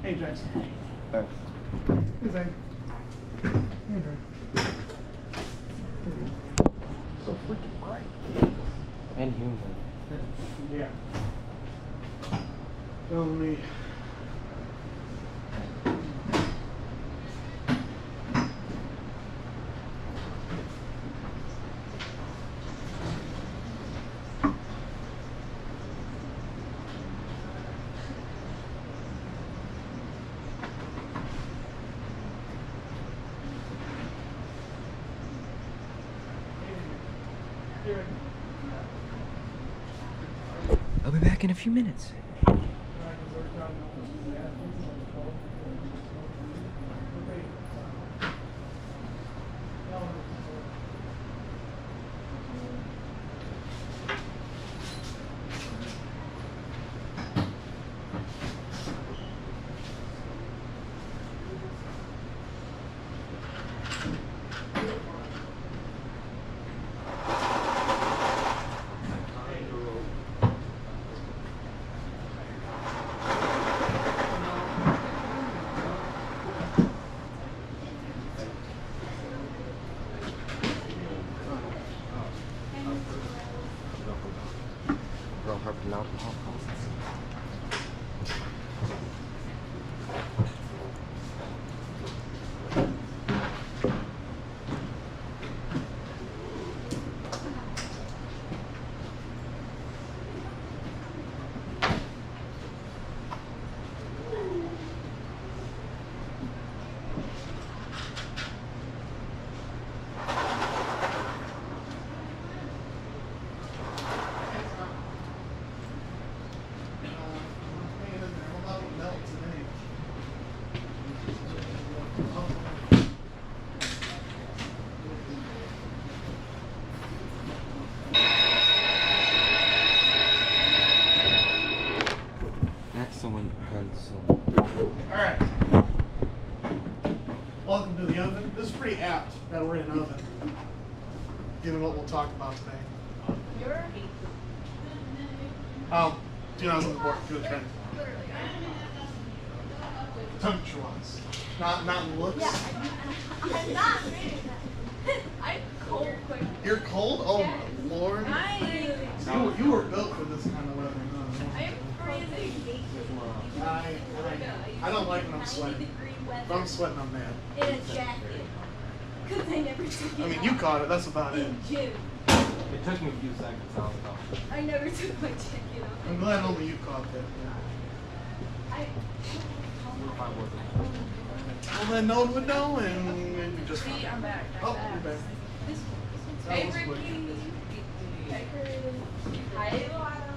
Hey, Jackson. Thanks. Hey, Zane. Hey, Dre. So freaking bright. And humid. Yeah. Tell me. I'll be back in a few minutes. Girl harping alcohol. Someone had some. Alright. Welcome to the oven. This is pretty apt that we're in an oven, given what we'll talk about today. Do not on the board. Do a trend. Temperature wise. Not in looks. Yeah, I'm not. I'm cold quick. You're cold? Oh my lord. You were built for this kind of weather. I am freezing. I don't like when I'm sweating. If I'm sweating, I'm mad. In a jacket. Because I never took it I mean, off. you caught it. That's about it. In June. It took me a few seconds. I was off. I never took my jacket off. I'm glad only you caught that. Well, then no one would know, and maybe just. See, I'm back. Oh, you're back. Hey, Ricky. Hi, Lana.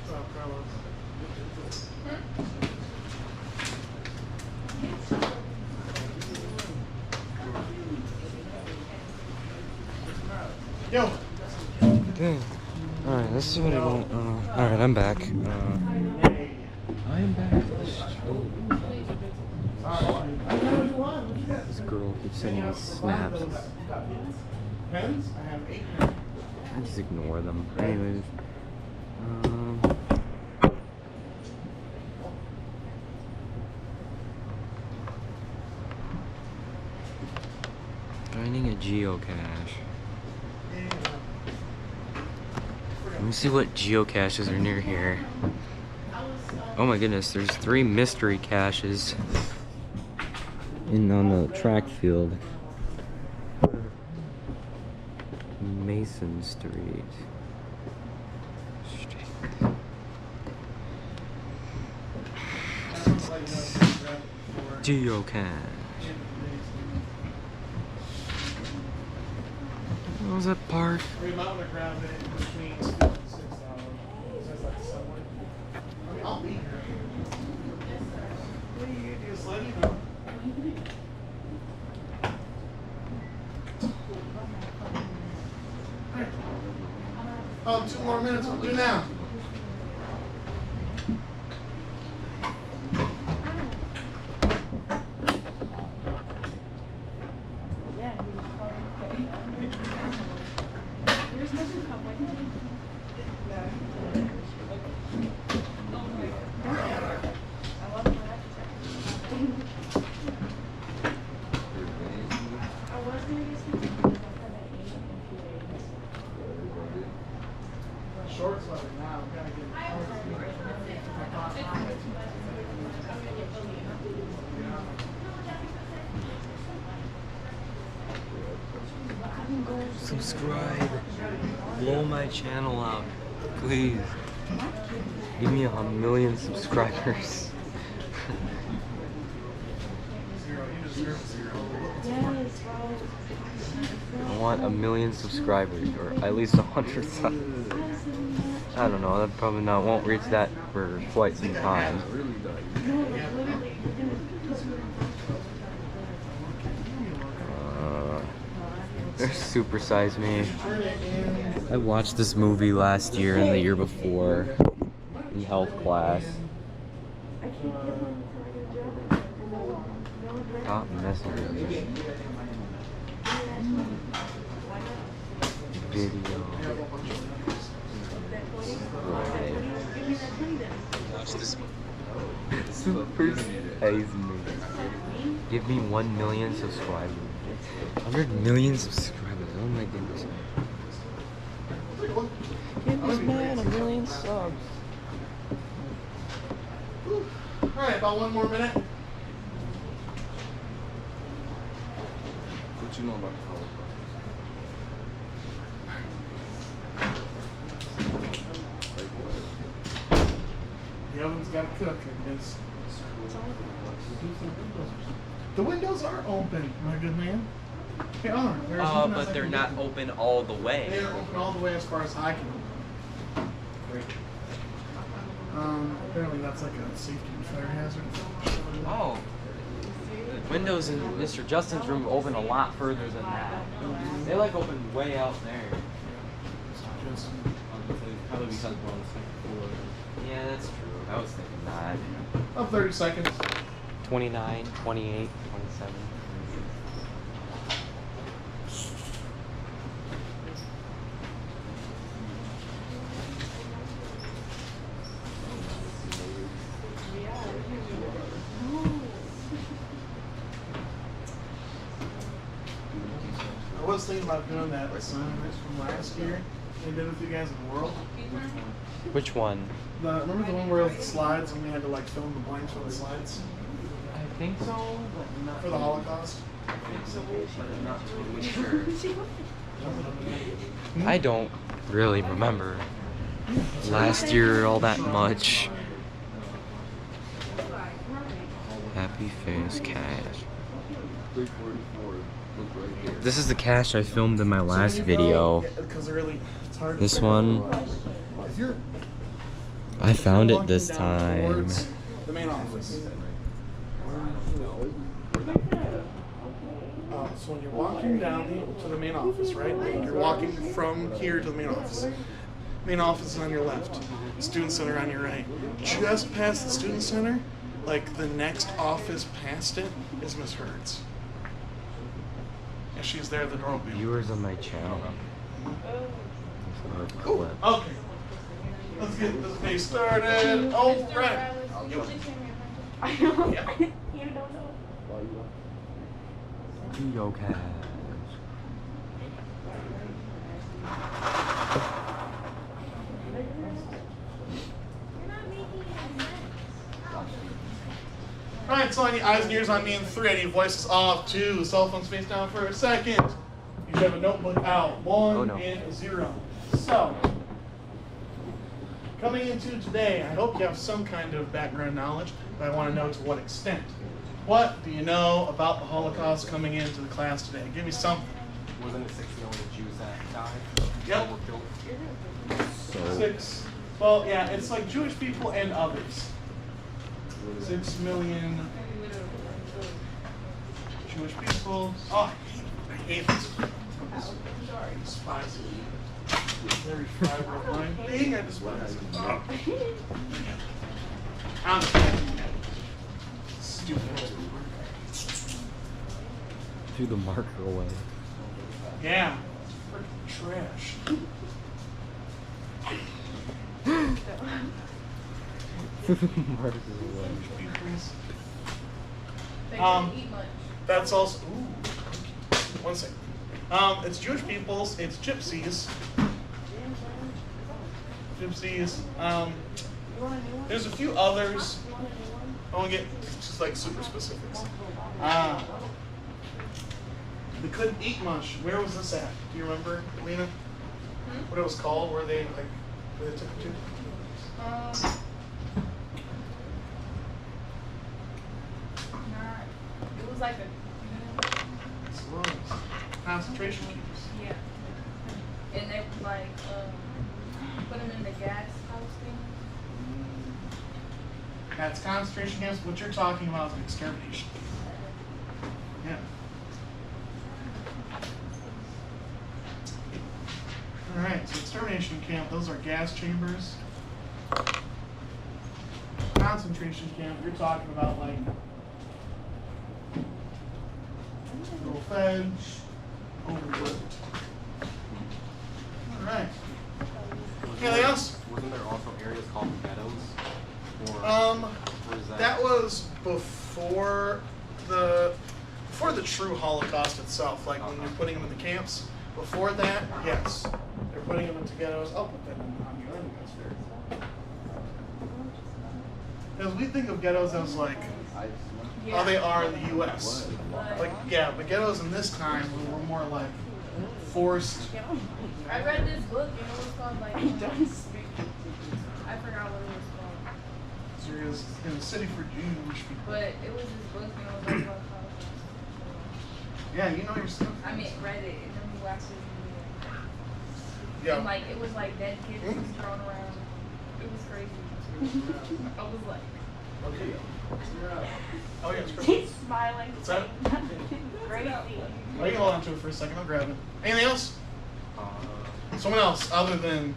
What's up, Carlos? Yo. Okay. Alright, let's see what I want. Alright, I'm back. I am back. This girl keeps sending me snaps. Pens? I have 8 pens. I just ignore them. Anyways. Finding a geocache. Let me see what geocaches are near here. Oh my goodness, there's 3 mystery caches on the track field. Mason Street. Geocache. What was that park? We might want to grab it in between 6 hours. That's like Subway. I mean, I'll be here. What are you gonna do? Just let me know. Oh, 2 more minutes. We'll do now. short sweater now. We gotta get Subscribe. Blow my channel up. Please. Give me 1,000,000 subscribers. I want 1,000,000 subscribers, or at least 100 subs. I don't know, that probably won't reach that for quite some time. Super Size Me. I watched this movie last year and the year before in health class. Stop messing with me. Video. Watch this movie. Super Size Me. Give me 1,000,000 subscribers. 100,000,000 subscribers. Oh my goodness. Give this man 1,000,000 subs. Alright, about one more minute. What you know about the Holocaust? The oven's got to cook, I guess. The windows are open, my good man. They are. But they're not open all the way. They are open all the way as far as I can. Great. Apparently that's like a safety and fire hazard. Oh. The windows in Mr. Justin's room open a lot further than that. They like open way out there. Probably because we're on the second floor. Yeah, that's true. I was thinking that. About 30 seconds. 29, 28, 27. I was thinking about doing that assignment from last year they did with you guys in the world. Which one? Remember the one where it was the slides and we had to like fill in the blanks for the slides? I think so, but not For the Holocaust? I think so, but I'm not totally sure. I don't really remember last year all that much. Happy Face Cash. 344. Look right there. This is the cache I filmed in my last video. This one, If you're I found it walking this down time. towards the main office. So when you're walking down to the main office, right? You're walking from here to the main office. Main office is on your left. Student center on your right. Just past the student center, like the next office past it, is Miss Hurd's. And she's there at the door open. Viewers on my channel. Cool. Okay. Let's get this day started. Oh, right. I know. Yeah. You don't know. Yo, cash. Alright, so I need eyes and ears on me in 3. I need voices off. 2. Cell phones face down for a second. You should have a notebook out. 1 and 0. So, coming into today, I hope you have some kind of background knowledge, but I want to know to what extent. What do you know about the Holocaust coming into the class today? Give me something. Wasn't it 6 million Jews that died? Yep. Were killed? 6. Well, yeah, it's like Jewish people and others. 6 million Jewish people. Oh, I hate this. Despise it. Very fiber of mine. Dang, I despise it. Oh. I'm stupid. Threw the marker away. Yeah. Freaking trash. Marker away. That's also. Ooh. One second. It's Jewish peoples. It's gypsies. gypsies. There's a few others. I won't get just like super specifics. They couldn't eat much. Where was this at? Do you remember, Lena? What it was called? Where they took it to? It was like a Concentration camps. yeah, and they like put them in the gas house thing. That's concentration camps. What you're talking about is an extermination. Yeah. All right. So extermination camp. Those are gas chambers. Concentration camp. You're talking about like little fed, overworked. All right. Anything else? Wasn't there also areas called ghettos? Or is That was before the true Holocaust itself. Like when you're putting them in the camps. Before that, yes, they're putting them into ghettos. I'll put that on your hemisphere. Because we think of ghettos as like how they are in the U.S. Like yeah, but ghettos in this time were more like forced. I read this book and it was called like I forgot what it was called. Serious in a city for Jewish people. But it was this book and it was like about Holocaust. Yeah, you know your stuff. I mean, read it and then we watched it. Yeah. And like it was like dead kids was thrown around. It was crazy. I was like, Okay. Oh yeah, it's great. He's smiling. What's that? Crazy. Oh, you can hold on to it for a second. I'll grab it. Anything else? Someone else other than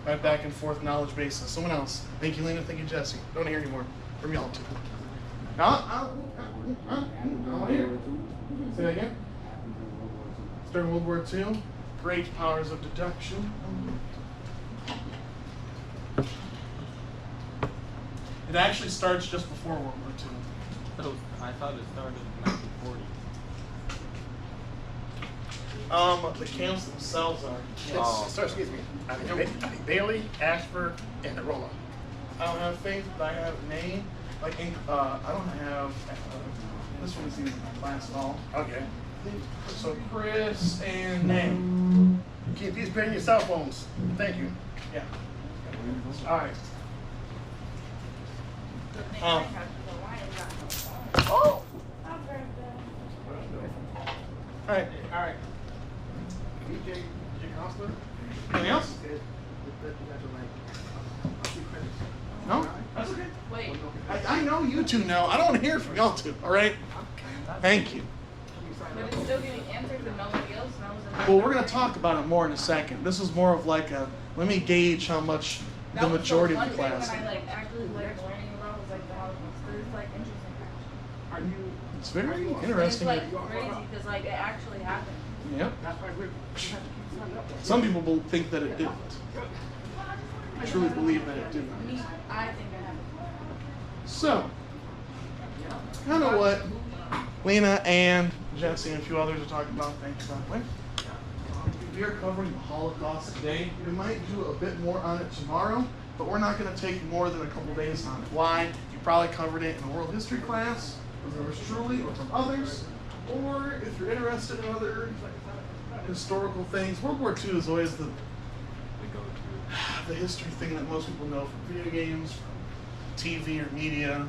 right back and forth knowledge bases. Someone else. Thank you, Lena. Thank you, Jesse. Don't hear anymore from y'all too. I want to hear. Say that again. During World War II, great powers of deduction. It actually starts just before World War II. I thought it started in 1940. The camps themselves are. So, excuse me. I think Bailey, Ashford, and Arola. I don't have faith, but I have name. Like, I don't have. This one isn't even last at all. Okay. So Chris and name. Keep these paying your cell phones. Thank you. Yeah. All right. oh, All right. All right. DJ Counselor? Anything else? No? That's okay. wait. I know you two know. I don't want to hear from y'all two. All right. Thank you. But it's still getting answered and nobody else knows. Well, we're going to talk about it more in a second. This is more of like a, let me gauge how much the majority of the class. That was the one thing when I like actually like learning about was like the Holocaust. It's like interesting. Are you? It's very It's interesting. like crazy because like it actually happened. Yep. That's why we're signed up. Some people will think that it didn't. I truly believe that it didn't. Me, I think it happened. So, kind of what Lena and Jesse and a few others are talking about. Thanks, by the way. We are covering the Holocaust today. We might do a bit more on it tomorrow, but we're not going to take more than a couple days on it. Why? You probably covered it in a world history class, from yours truly, or from others, or if you're interested in other historical things. World War II is always the history thing that most people know from video games, from TV or media,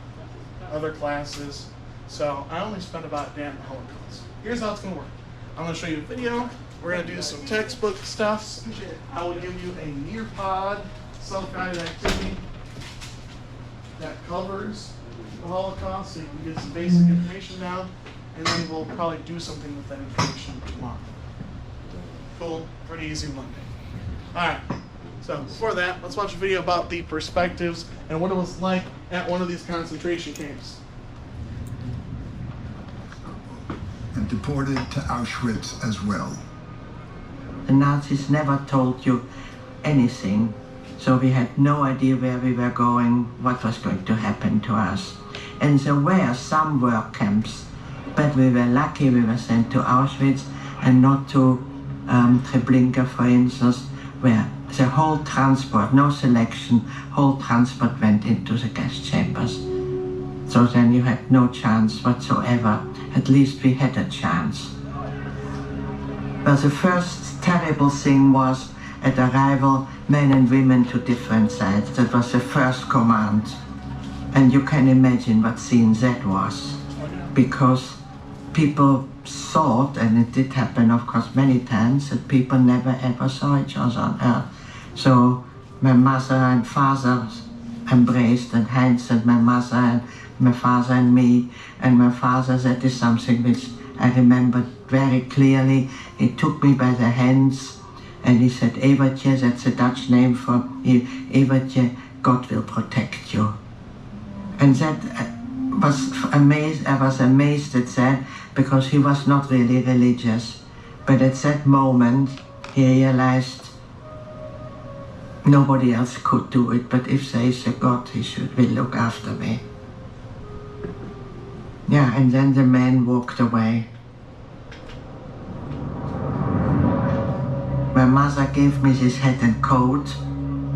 other classes. So I only spent about a day on the Holocaust. Here's how it's going to work. I'm going to show you a video. We're going to do some textbook stuff. I will give you a Nearpod self-guided activity that covers the Holocaust so you can get some basic information down, and then we'll probably do something with that information tomorrow. Cool, pretty easy Monday. All right, so before that, let's watch a video about the perspectives and what it was like at one of these concentration camps. And deported to Auschwitz as well. The Nazis never told you anything, so we had no idea where we were going, what was going to happen to us. And there were some work camps, but we were lucky we were sent to Auschwitz and not to Treblinka, for instance, where the whole transport, no selection, whole transport went into the gas chambers. So then you had no chance whatsoever. At least we had a chance. But the first terrible thing was at arrival, men and women to different sides. That was the first command. And you can imagine what scene that was. Because people thought, and it did happen of course many times, that people never ever saw each other on earth. So my mother and father embraced, and Heinz and my mother and my father and me, and my father, that is something which I remember very clearly. He took me by the hands and he said, Evertje, that's a Dutch name for Evertje, God will protect you. And that was amazed. I was amazed at that, because he was not really religious. But at that moment, he realized nobody else could do it, but if there is a God, he will look after me. Yeah, and then the man walked away. My mother gave me this hat and coat,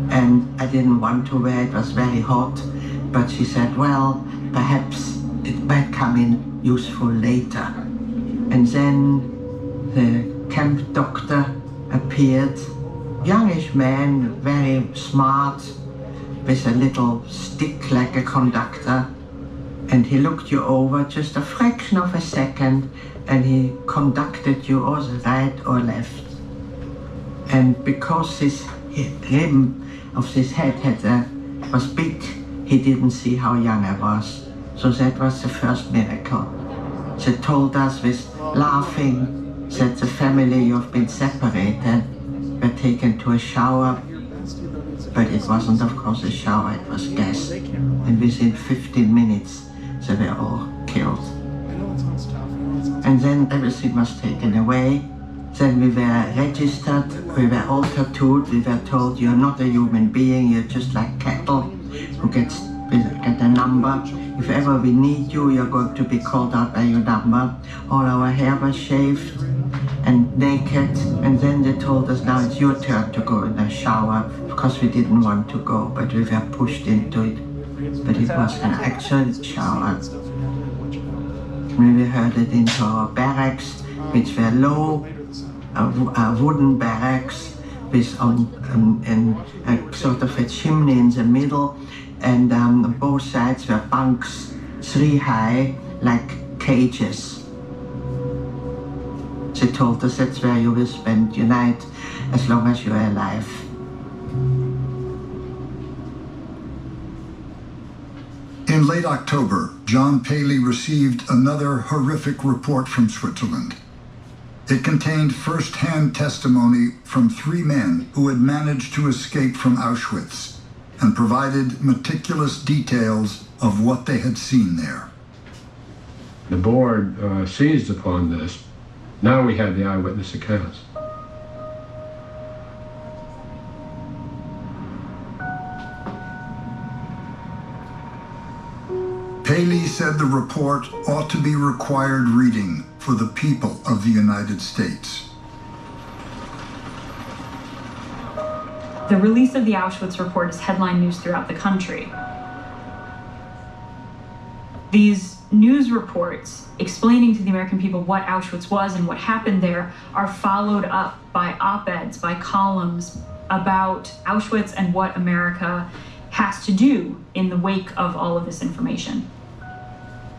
and I didn't want to wear it, was very hot. But she said, well, perhaps it might come in useful later. And then the camp doctor appeared, youngish man, very smart, with a little stick like a conductor. And he looked you over just a fraction of a second, and he conducted you or the right or left. And because this rim of this head was big, he didn't see how young I was. So that was the first miracle. They told us with laughing that the family you've been separated were taken to a shower. But it wasn't, of course, a shower, it was gas. And within 15 minutes, they were all killed. And then everything was taken away. Then we were registered, we were all tattooed, we were told you're not a human being, you're just like cattle who get a number. If ever we need you, you're going to be called out by your number. All our hair was shaved and naked, and then they told us now it's your turn to go in the shower, because we didn't want to go, but we were pushed into it. But it was an actual shower. We were herded into our barracks, which were low, wooden barracks with a sort of a chimney in the middle, and on both sides were bunks, 3 high, like cages. They told us that's where you will spend your night as long as you're alive. In late October, John Paley received another horrific report from Switzerland. It contained first-hand testimony from 3 men who had managed to escape from Auschwitz, and provided meticulous details of what they had seen there. The board seized upon this. Now we had the eyewitness accounts. Paley said the report ought to be required reading for the people of the United States. The release of the Auschwitz report is headline news throughout the country. These news reports explaining to the American people what Auschwitz was and what happened there are followed up by op-eds, by columns about Auschwitz and what America has to do in the wake of all of this information.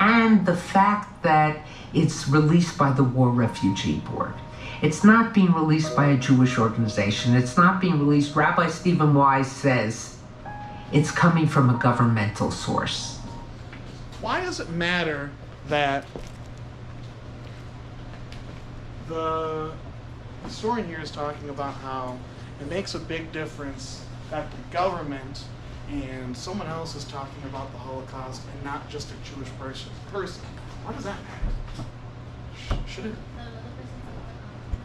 And the fact that it's released by the War Refugee Board. It's not being released by a Jewish organization. It's not being released. Rabbi Stephen Wise says it's coming from a governmental source. Why does it matter that the historian here is talking about how it makes a big difference that the government and someone else is talking about the Holocaust and not just a Jewish person? Why does that matter? Should it?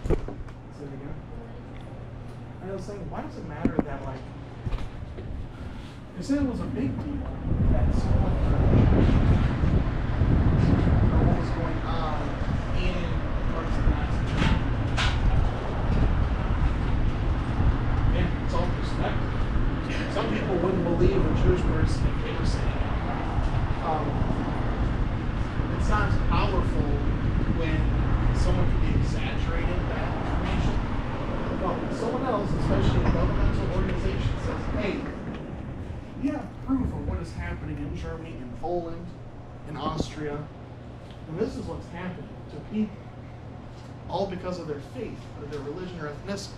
Say it again? I was saying, why does it matter that, like, you said it was a big deal that someone or what was going on in parts of the Nazi Germany? Yeah, it's all believe a Jewish person if they were saying it's not as powerful when someone could be exaggerating that information. Well, someone else, especially a governmental organization, says, hey, we have proof of what is happening in Germany, in Poland, in Austria, and this is what's happening to people, all because of their faith, or their religion, or ethnicity.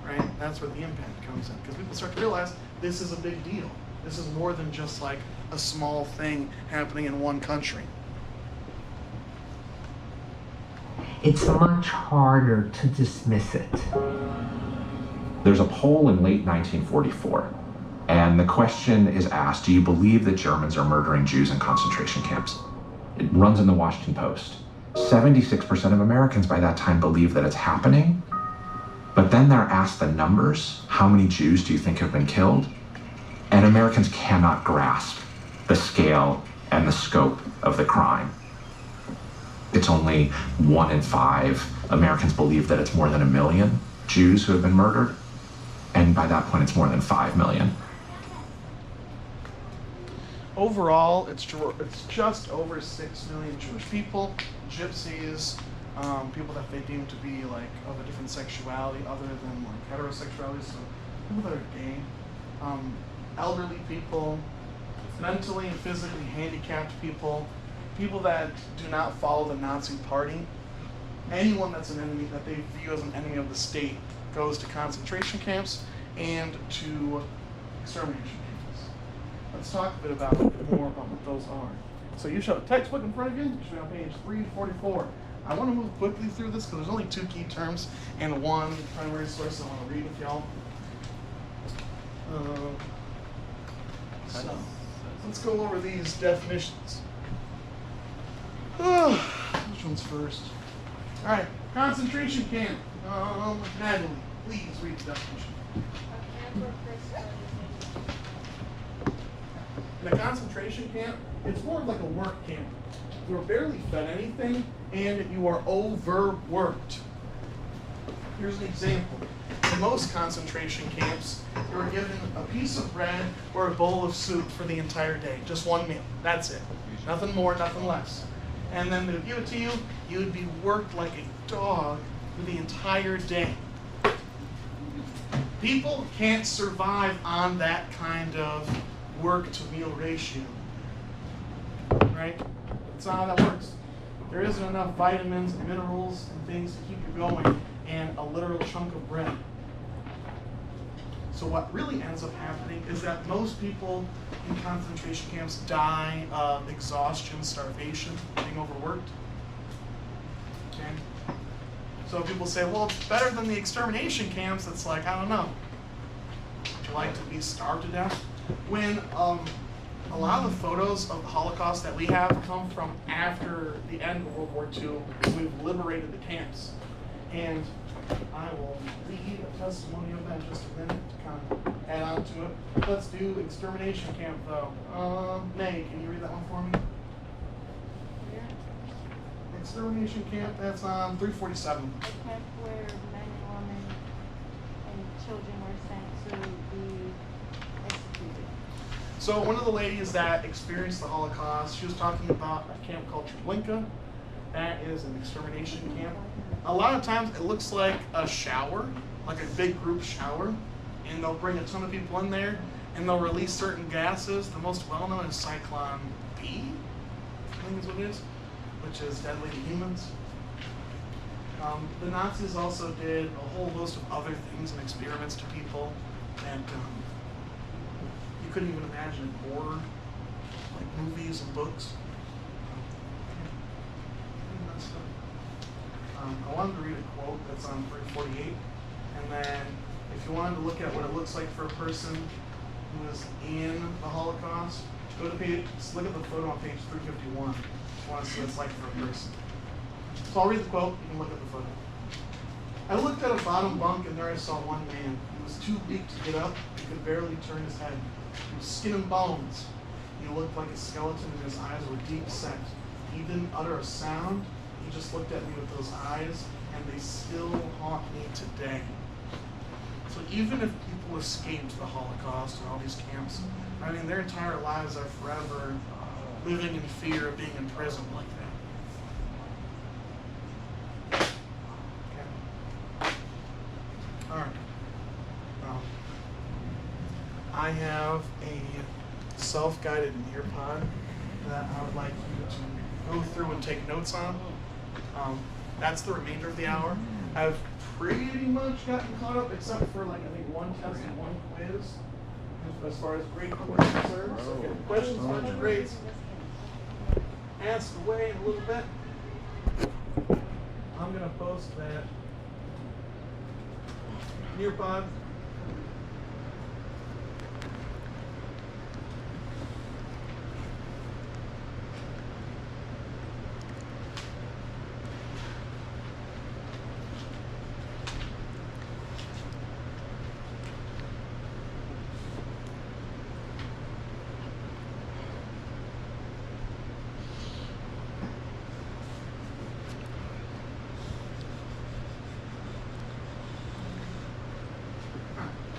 Right? That's where the impact comes in, because people start to realize this is a big deal. This is more than just like a small thing happening in one country. It's much harder to dismiss it. There's a poll in late 1944, and the question is asked, do you believe that Germans are murdering Jews in concentration camps? It runs in the Washington Post. 76% of Americans by that time believe that it's happening, but then they're asked the numbers. How many Jews do you think have been killed? And Americans cannot grasp the scale and the scope of the crime. It's only 1 in 5 Americans believe that it's more than 1 million Jews who have been murdered. And by that point, it's more than 5 million. Overall, it's just over 6 million Jewish people, gypsies, people that they deem to be like of a different sexuality other than like heterosexuality, so people that are gay, elderly people, mentally and physically handicapped people, people that do not follow the Nazi party, anyone that's an enemy, that they view as an enemy of the state, goes to concentration camps and to extermination camps. Let's talk a bit more about what those are. So you should have a textbook in front of you. You should be on page 344. I want to move quickly through this because there's only 2 key terms and 1 primary source I want to read with y'all. So let's go over these definitions. Which one's first? All right, concentration camp. Natalie, please read the definition. In a concentration camp, it's more like a work camp. You are barely fed anything, and you are overworked. Here's an example. In most concentration camps, you are given a piece of bread or a bowl of soup for the entire day. Just one meal. That's it. Nothing more, nothing less. And then they would give it to you, you would be worked like a dog for the entire day. People can't survive on that kind of work to meal ratio. Right? That's not how that works. There isn't enough vitamins and minerals and things to keep you going and a literal chunk of bread. So what really ends up happening is that most people in concentration camps die of exhaustion, starvation, being overworked. Okay? So people say, well, it's better than the extermination camps. It's like, I don't know. Would you like to be starved to death? When a lot of the photos of the Holocaust that we have come from after the end of World War II, we've liberated the camps. And I will read a testimony of that in just a minute to kind of add on to it. Let's do extermination camp though. May, can you read that one for me? Yeah. Extermination camp, that's on 347. A camp where men and women and children were sent to be executed. So one of the ladies that experienced the Holocaust, she was talking about a camp called Treblinka. That is an extermination camp. A lot of times it looks like a shower, like a big group shower, and they'll bring a ton of people in there, and they'll release certain gases. The most well-known is Cyclone B, I think is what it is, which is deadly to humans. The Nazis also did a whole host of other things and experiments to people that you couldn't even imagine in horror, like movies and books. I wanted to read a quote that's on 348, and then if you wanted to look at what it looks like for a person who was in the Holocaust, go to page, just look at the photo on page 351. If you want to see what it's like for a person. So I'll read the quote, you can look at the photo. I looked at a bottom bunk, and there I saw one man. He was too weak to get up, he could barely turn his head. He was skin and bones. He looked like a skeleton, and his eyes were deep set. He didn't utter a sound. He just looked at me with those eyes, and they still haunt me today. So even if people escaped the Holocaust and all these camps, I mean, their entire lives are forever living in fear of being imprisoned like that. Okay. All right. I have a self-guided Nearpod that I would like you to go through and take notes on. That's the remainder of the hour. I've pretty much gotten caught up, except for like I think one test and one quiz, as far as grade point is concerned. So if you have questions about your grades, ask away in a little bit. I'm gonna post that Nearpod.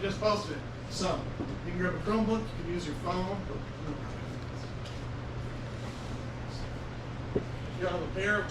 Just posted it. So, you can grab a Chromebook, you can use your phone. You have a pair of